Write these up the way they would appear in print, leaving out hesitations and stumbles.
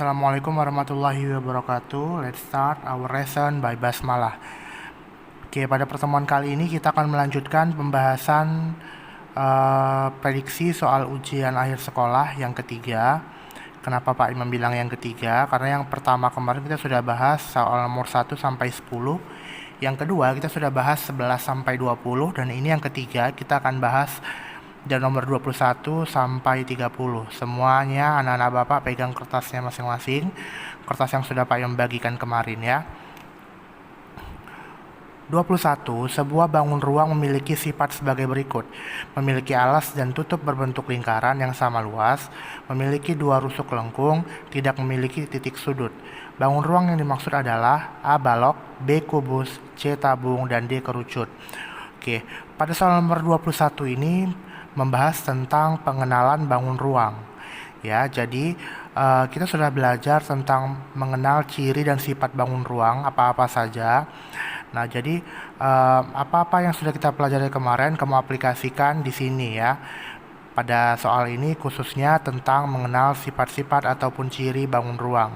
Assalamualaikum warahmatullahi wabarakatuh. Let's start our lesson by basmalah. Oke, pada pertemuan kali ini kita akan melanjutkan pembahasan prediksi soal ujian akhir sekolah yang ketiga. Kenapa Pak Imam bilang yang ketiga? Karena yang pertama kemarin kita sudah bahas soal nomor 1 sampai 10. Yang kedua kita sudah bahas 11 sampai 20 dan ini yang ketiga kita akan bahas dan nomor 21 sampai 30. Semuanya anak-anak Bapak pegang kertasnya masing-masing. Kertas yang sudah Pak Imam bagikan kemarin ya. 21. Sebuah bangun ruang memiliki sifat sebagai berikut. Memiliki alas dan tutup berbentuk lingkaran yang sama luas, memiliki dua rusuk lengkung, tidak memiliki titik sudut. Bangun ruang yang dimaksud adalah A. balok, B. kubus, C. tabung, dan D. kerucut. Oke, pada soal nomor 21 ini membahas tentang pengenalan bangun ruang. Ya, jadi kita sudah belajar tentang mengenal ciri dan sifat bangun ruang apa-apa saja. Nah, jadi apa-apa yang sudah kita pelajari kemarin kamu aplikasikan di sini ya. Pada soal ini khususnya tentang mengenal sifat-sifat ataupun ciri bangun ruang.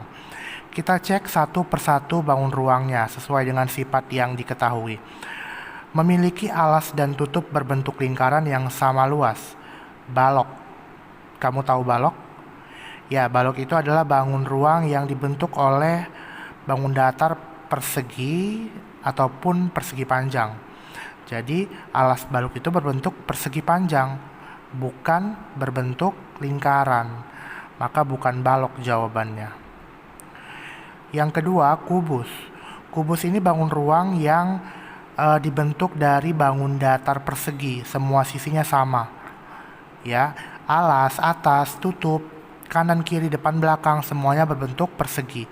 Kita cek satu persatu bangun ruangnya sesuai dengan sifat yang diketahui. Memiliki alas dan tutup berbentuk lingkaran yang sama luas. Balok. Kamu tahu balok? Ya, balok itu adalah bangun ruang yang dibentuk oleh bangun datar persegi ataupun persegi panjang. Jadi, alas balok itu berbentuk persegi panjang, bukan berbentuk lingkaran. Maka bukan balok jawabannya. Yang kedua, kubus. Kubus ini bangun ruang yang dibentuk dari bangun datar persegi, semua sisinya sama. Ya, alas, atas, tutup, kanan, kiri, depan, belakang semuanya berbentuk persegi.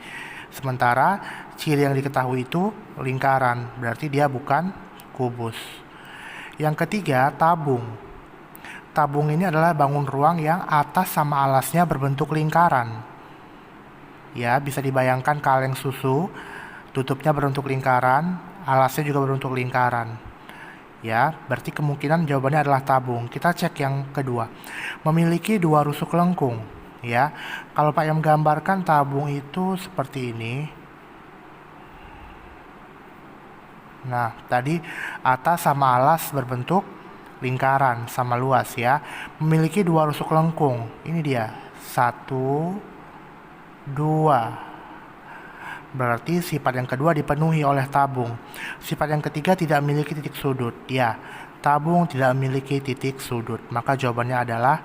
Sementara ciri yang diketahui itu lingkaran, berarti dia bukan kubus. Yang ketiga, tabung. Tabung ini adalah bangun ruang yang atas sama alasnya berbentuk lingkaran. Ya, bisa dibayangkan kaleng susu, tutupnya berbentuk lingkaran, alasnya juga berbentuk lingkaran. Ya, berarti kemungkinan jawabannya adalah tabung. Kita cek yang kedua. Memiliki dua rusuk lengkung. Ya, kalau Pak yang menggambarkan tabung itu seperti ini. Nah, tadi atas sama alas berbentuk lingkaran sama luas ya. Memiliki dua rusuk lengkung. Ini dia. 1, 2. Berarti sifat yang kedua dipenuhi oleh tabung. Sifat yang ketiga tidak memiliki titik sudut. Ya, tabung tidak memiliki titik sudut. Maka jawabannya adalah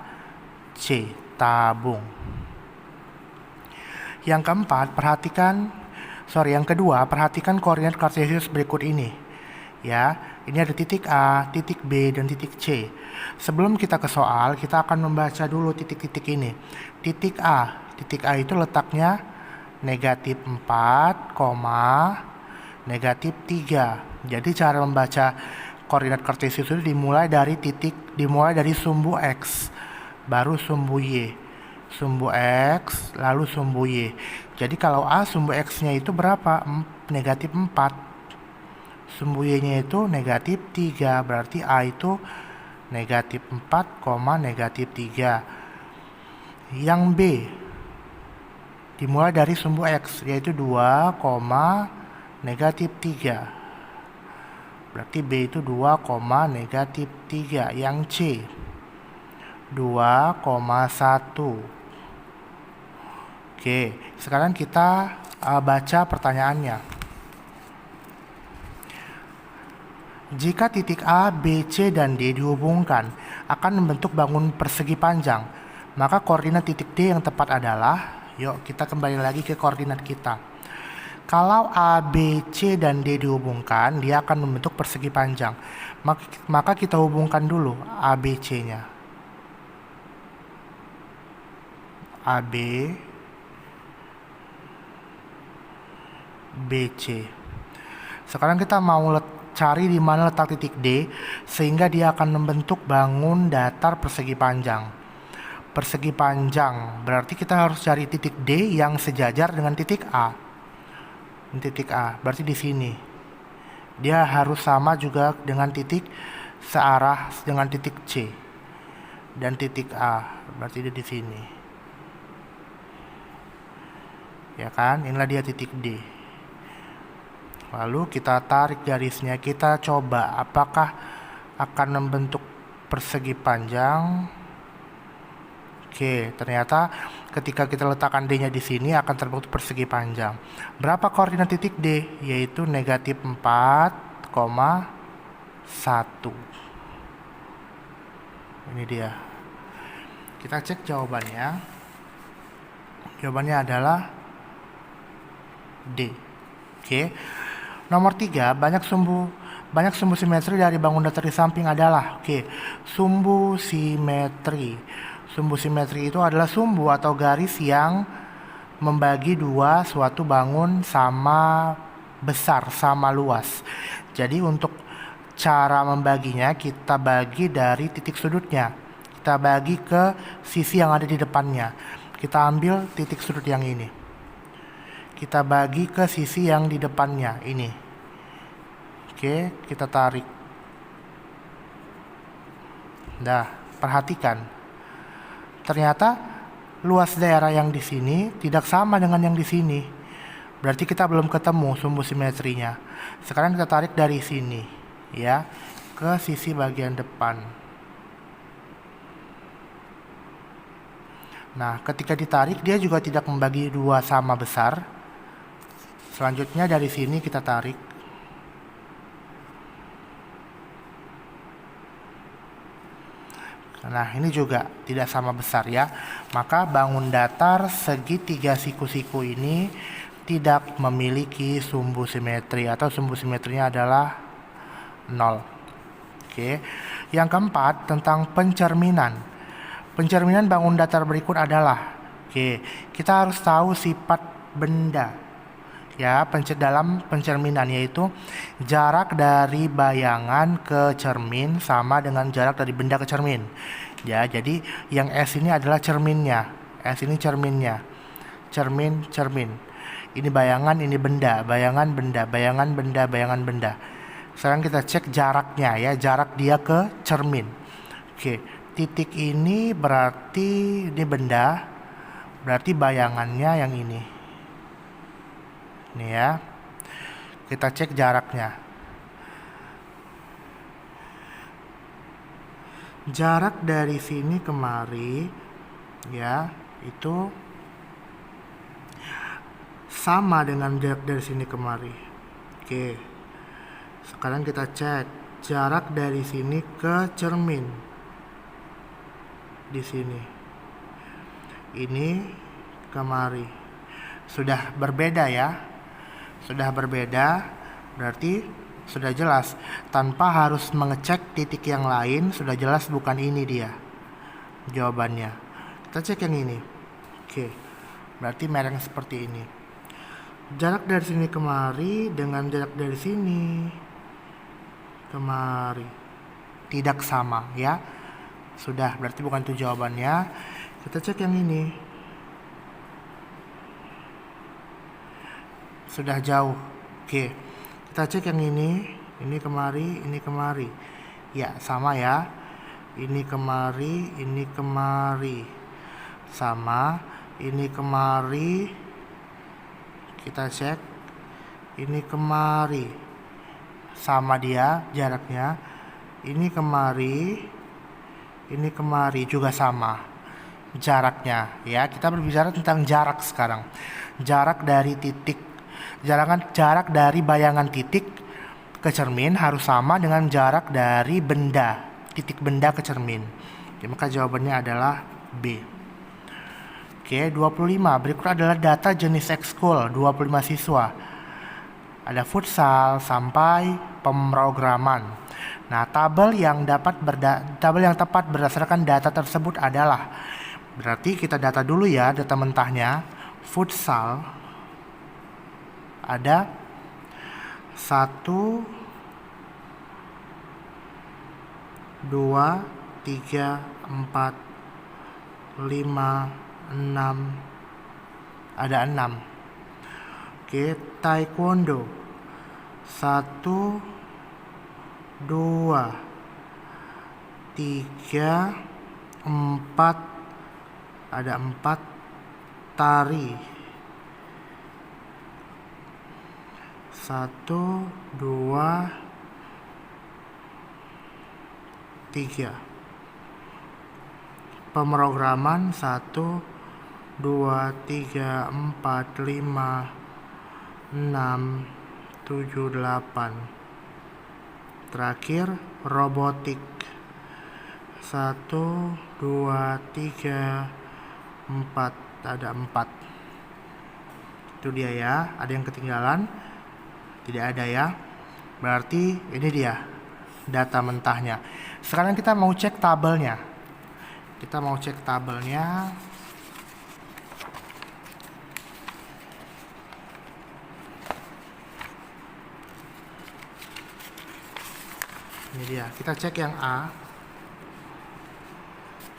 C, tabung. Yang keempat, yang kedua, perhatikan koordinat kartesius berikut ini. Ya, ini ada titik A, titik B, dan titik C. Sebelum kita ke soal, kita akan membaca dulu titik-titik ini. Titik A itu letaknya negatif 4, negatif 3. Jadi cara membaca koordinat kartesius itu dimulai dari sumbu X, baru sumbu Y. Sumbu X, lalu sumbu Y. Jadi kalau A sumbu X-nya itu berapa? Negatif 4. Sumbu Y-nya itu negatif 3. Berarti A itu negatif 4, negatif 3. Yang B dimulai dari sumbu X, yaitu 2, negatif 3. Berarti B itu 2, negatif 3. Yang C 2,1. Oke, sekarang kita baca pertanyaannya. Jika titik A, B, C, dan D dihubungkan akan membentuk bangun persegi panjang, maka koordinat titik D yang tepat adalah, yuk kita kembali lagi ke koordinat kita. Kalau A, B, C, dan D dihubungkan, dia akan membentuk persegi panjang. Maka kita hubungkan dulu A, B, C-nya. A, B, B, C. Sekarang kita mau cari di mana letak titik D, sehingga dia akan membentuk bangun datar persegi panjang. Persegi panjang, berarti kita harus cari titik D yang sejajar dengan titik A. Titik A, berarti di sini. Dia harus sama juga dengan titik searah dengan titik C. Dan titik A, berarti dia di sini. Ya kan? Inilah dia titik D. Lalu kita tarik garisnya, kita coba apakah akan membentuk persegi panjang. Oke, ternyata ketika kita letakkan D-nya di sini akan terbentuk persegi panjang. Berapa koordinat titik D? Yaitu negatif 4,1. Ini dia. Kita cek jawabannya. Jawabannya adalah D. Oke. Nomor 3, banyak sumbu simetri dari bangun datar di samping adalah sumbu simetri. Sumbu simetri itu adalah sumbu atau garis yang membagi dua suatu bangun sama besar, sama luas. Jadi untuk cara membaginya, kita bagi dari titik sudutnya. Kita bagi ke sisi yang ada di depannya. Kita ambil titik sudut yang ini. Kita bagi ke sisi yang di depannya, ini. Oke, kita tarik. Nah, perhatikan. Ternyata luas daerah yang di sini tidak sama dengan yang di sini. Berarti kita belum ketemu sumbu simetrinya. Sekarang kita tarik dari sini, ya, ke sisi bagian depan. Nah, ketika ditarik dia juga tidak membagi dua sama besar. Selanjutnya dari sini kita tarik. Nah, ini juga tidak sama besar ya. Maka bangun datar segitiga siku-siku ini tidak memiliki sumbu simetri atau sumbu simetrinya adalah 0. Oke. Yang keempat tentang pencerminan. Pencerminan bangun datar berikut adalah kita harus tahu sifat benda. Ya, dalam pencerminan yaitu jarak dari bayangan ke cermin sama dengan jarak dari benda ke cermin. Ya, jadi yang S ini adalah cerminnya. S ini cerminnya. Cermin. Ini bayangan, ini benda, bayangan benda, bayangan benda, bayangan benda. Sekarang kita cek jaraknya ya, jarak dia ke cermin. Titik ini berarti ini benda, berarti bayangannya yang ini. Nih ya, kita cek jaraknya. Jarak dari sini kemari, ya, itu sama dengan jarak dari sini kemari. Sekarang kita cek jarak dari sini ke cermin. Di sini. Ini kemari. Sudah berbeda ya. Sudah berbeda, berarti sudah jelas. Tanpa harus mengecek titik yang lain, sudah jelas bukan ini dia jawabannya. Kita cek yang ini. Berarti mereng seperti ini. Jarak dari sini kemari dengan jarak dari sini kemari tidak sama ya. Sudah, berarti bukan itu jawabannya. Kita cek yang ini. Sudah jauh. Kita cek yang ini kemari, ini kemari. Ya, sama ya. Ini kemari, ini kemari. Sama, ini kemari. Kita cek. Ini kemari. Sama dia jaraknya. Ini kemari. Ini kemari juga sama jaraknya ya. Kita berbicara tentang jarak sekarang. Jarak dari titik. Jarak dari bayangan titik ke cermin harus sama dengan jarak dari benda, titik benda ke cermin. Maka jawabannya adalah B. 25. Berikut adalah data jenis ekskul 25 siswa. Ada futsal sampai pemrograman. Nah, tabel yang tepat berdasarkan data tersebut adalah, berarti kita data dulu ya, data mentahnya. Futsal ada 1, 2, 3, 4, 5, 6. Ada 6. Taekwondo 1, 2, 3, 4. Ada 4. Tari 1, 2, 3. Pemrograman 1, 2, 3, 4, 5, 6, 7, 8. Terakhir robotik 1, 2, 3, 4. Ada 4. Itu dia ya. Ada yang ketinggalan? Tidak ada ya. Berarti ini dia data mentahnya. Sekarang kita mau cek tabelnya. Ini dia. Kita cek yang A.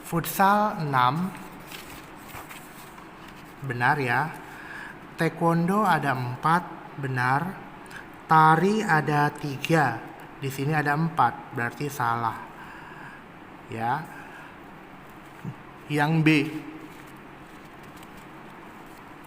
Futsal 6. Benar ya. Taekwondo ada 4. Benar. Tari ada 3. Di sini ada 4. Berarti salah. Ya. Yang B.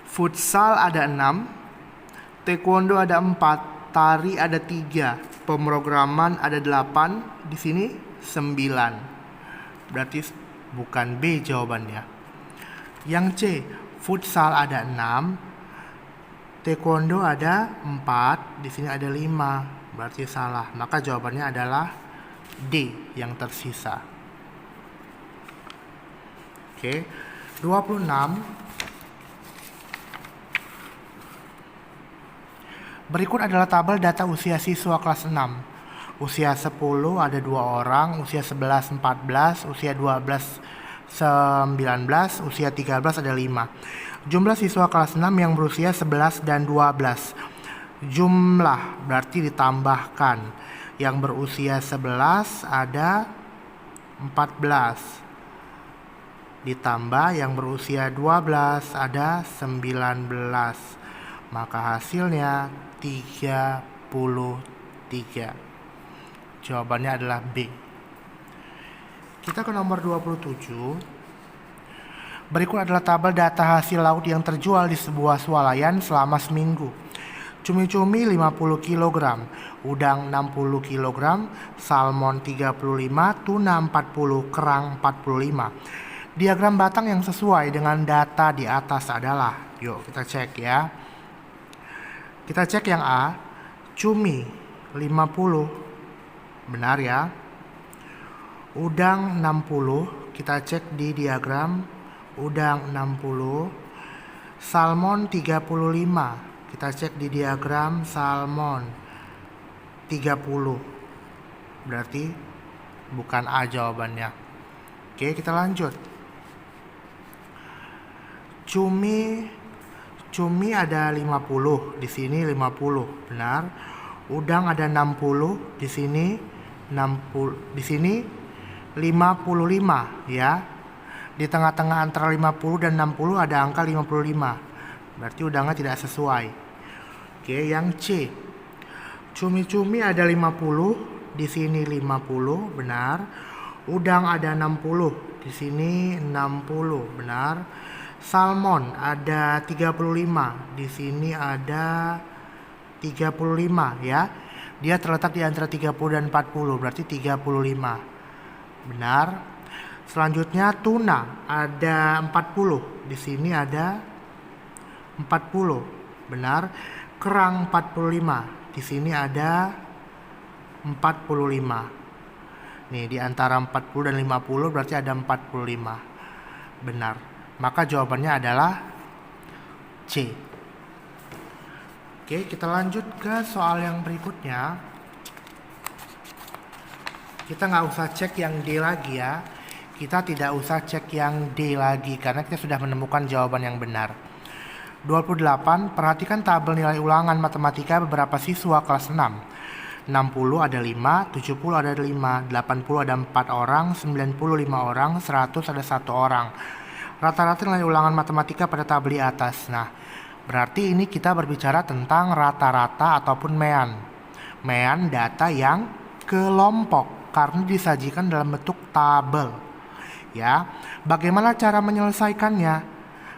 Futsal ada 6. Taekwondo ada 4. Tari ada 3. Pemrograman ada 8. Di sini 9. Berarti bukan B jawabannya. Yang C. Futsal ada 6. Taekwondo ada 4. Di sini ada 5. Berarti salah. Maka jawabannya adalah D yang tersisa. Oke. 26. Berikut adalah tabel data usia siswa kelas 6. Usia 10 ada 2 orang, usia 11 14, usia 12 19, usia 13 ada 5. Jumlah siswa kelas 6 yang berusia 11 dan 12. Jumlah berarti ditambahkan. Yang berusia 11 ada 14. Ditambah yang berusia 12 ada 19. Maka hasilnya 33. Jawabannya adalah B. Kita ke nomor 27. Berikut adalah tabel data hasil laut yang terjual di sebuah swalayan selama seminggu. Cumi-cumi 50 kg, udang 60 kg, salmon 35, tuna 40, kerang 45. Diagram batang yang sesuai dengan data di atas adalah, yuk kita cek ya. Kita cek yang A, cumi 50, benar ya. Udang 60, kita cek di diagram, udang 60. Salmon 35, kita cek di diagram, salmon 30. Berarti bukan A jawabannya. Oke, kita lanjut. Cumi ada 50, di sini 50, benar. Udang ada 60, di sini 60, di sini 55 ya. Di tengah-tengah antara 50 dan 60 ada angka 55. Berarti udangnya tidak sesuai. Oke, yang C. Cumi-cumi ada 50, di sini 50, benar. Udang ada 60, di sini 60, benar. Salmon ada 35, di sini ada 35 ya. Dia terletak di antara 30 dan 40, berarti 35. Benar. Selanjutnya tuna ada 40, di sini ada 40. Benar. Kerang 45, di sini ada 45. Nih, di antara 40 dan 50 berarti ada 45. Benar. Maka jawabannya adalah C. Oke, kita lanjut ke soal yang berikutnya. Kita nggak usah cek yang D lagi ya. Kita tidak usah cek yang D lagi karena kita sudah menemukan jawaban yang benar. 28. Perhatikan tabel nilai ulangan matematika beberapa siswa kelas 6. 60 ada 5, 70 ada 5, 80 ada 4 orang, 95 orang, 100 ada 1 orang. Rata-rata nilai ulangan matematika pada tabel di atas. Nah, berarti ini kita berbicara tentang rata-rata ataupun mean. Mean data yang kelompok karena disajikan dalam bentuk tabel. Ya, bagaimana cara menyelesaikannya?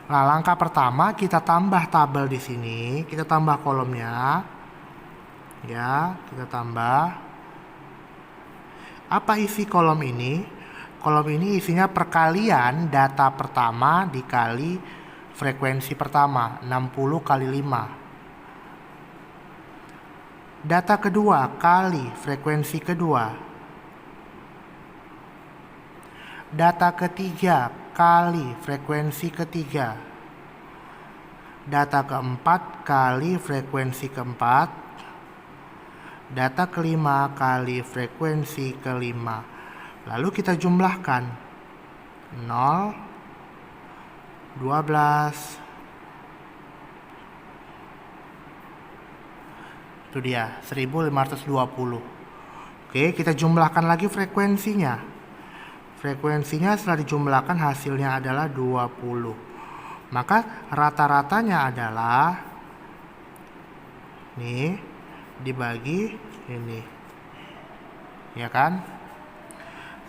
Nah, langkah pertama kita tambah tabel di sini, kita tambah kolomnya. Ya, kita tambah. Apa isi kolom ini? Kolom ini isinya perkalian data pertama dikali frekuensi pertama, 60 kali 5. Data kedua kali frekuensi kedua. Data ketiga kali frekuensi ketiga. Data keempat kali frekuensi keempat. Data kelima kali frekuensi kelima. Lalu kita jumlahkan 0, 12. Itu dia 1520. Oke, kita jumlahkan lagi frekuensinya. Frekuensinya setelah dijumlahkan hasilnya adalah 20. Maka rata-ratanya adalah nih dibagi ini. Ya kan?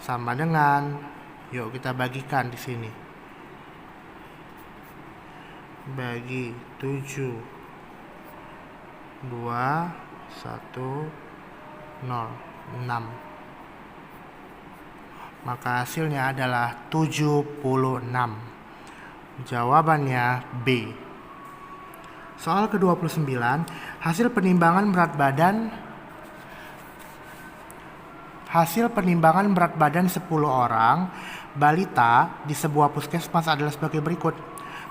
Sama dengan, yuk kita bagikan di sini. Bagi 7, 2, 1, 0, 6. Maka hasilnya adalah 76. Jawabannya B. Soal ke-29, hasil penimbangan berat badan 10 orang balita di sebuah puskesmas adalah sebagai berikut.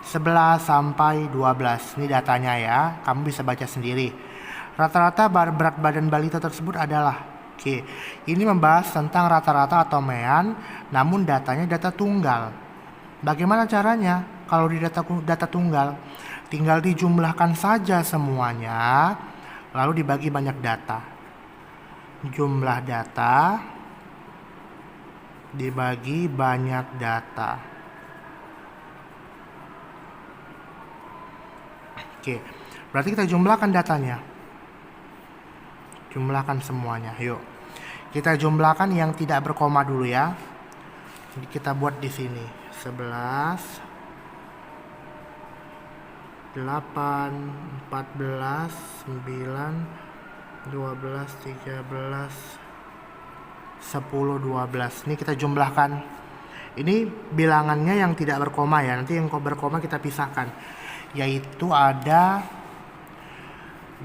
11 sampai 12. Ini datanya ya, kamu bisa baca sendiri. Rata-rata berat badan balita tersebut adalah. Oke, ini membahas tentang rata-rata atau mean, namun datanya data tunggal. Bagaimana caranya kalau di data tunggal? Tinggal dijumlahkan saja semuanya, lalu dibagi banyak data. Jumlah data dibagi banyak data. Oke, berarti kita jumlahkan datanya. Jumlahkan semuanya, yuk. Kita jumlahkan yang tidak berkoma dulu ya. Jadi kita buat di sini 11, 8, 14, 9, 12, 13, 10, 12. Ini kita jumlahkan. Ini bilangannya yang tidak berkoma ya. Nanti yang berkoma kita pisahkan. Yaitu ada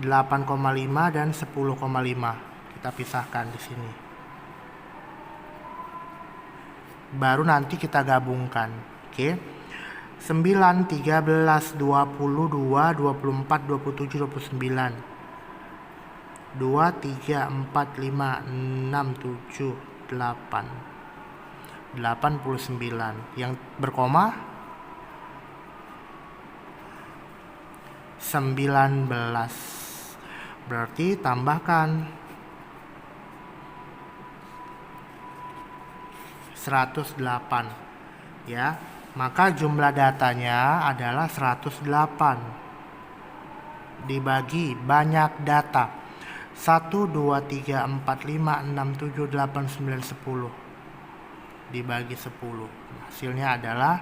8,5 dan 10,5. Kita pisahkan di sini. Baru nanti kita gabungkan. Oke. 9, 13, 22, 24, 27, 29. 2, 3, 4, 5, 6, 7, 8. 89. Yang berkoma 19. Berarti tambahkan 108 ya. Maka jumlah datanya adalah 108 dibagi banyak data. 1, 2, 3, 4, 5, 6, 7, 8, 9, 10 dibagi 10. Hasilnya adalah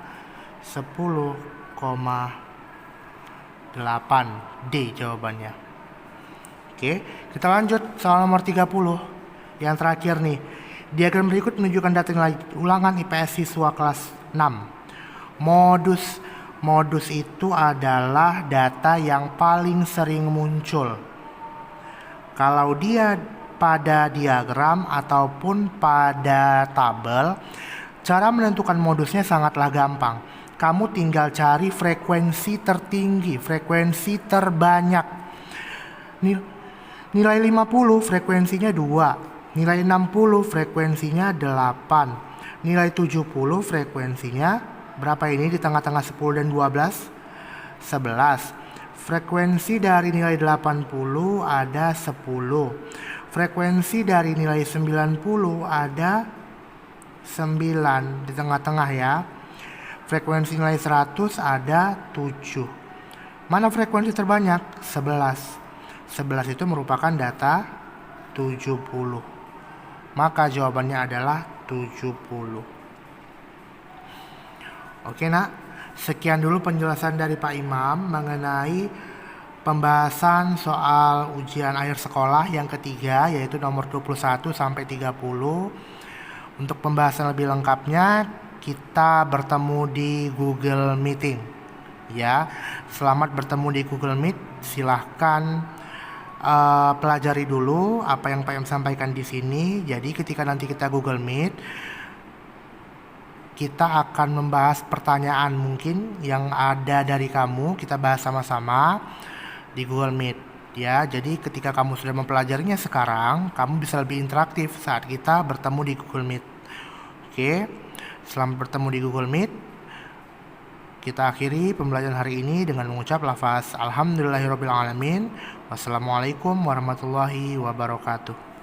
10,8. D jawabannya. Oke, kita lanjut soal nomor 30. Yang terakhir nih. Diagram berikut menunjukkan data nilai ulangan IPS siswa kelas 6. Modus itu adalah data yang paling sering muncul. Kalau dia pada diagram ataupun pada tabel, cara menentukan modusnya sangatlah gampang. Kamu tinggal cari frekuensi tertinggi, frekuensi terbanyak. Nilai 50 frekuensinya 2, nilai 60 frekuensinya 8, nilai 70 frekuensinya berapa ini di tengah-tengah 10 dan 12? 11. Frekuensi dari nilai 80 ada 10. Frekuensi dari nilai 90 ada 9 di tengah-tengah ya. Frekuensi nilai 100 ada 7. Mana frekuensi terbanyak? 11. 11 itu merupakan data 70. Maka jawabannya adalah 70. Oke nak, sekian dulu penjelasan dari Pak Imam mengenai pembahasan soal ujian akhir sekolah yang ketiga, yaitu nomor 21 sampai 30. Untuk pembahasan lebih lengkapnya, kita bertemu di Google Meeting. Ya, selamat bertemu di Google Meet. Silahkan pelajari dulu apa yang Pak Em sampaikan di sini. Jadi ketika nanti kita Google Meet, kita akan membahas pertanyaan mungkin yang ada dari kamu, kita bahas sama-sama di Google Meet. Ya, jadi ketika kamu sudah mempelajarinya sekarang, kamu bisa lebih interaktif saat kita bertemu di Google Meet. Oke, selamat bertemu di Google Meet. Kita akhiri pembelajaran hari ini dengan mengucap lafaz Alhamdulillahirrabbilalamin. Wassalamualaikum warahmatullahi wabarakatuh.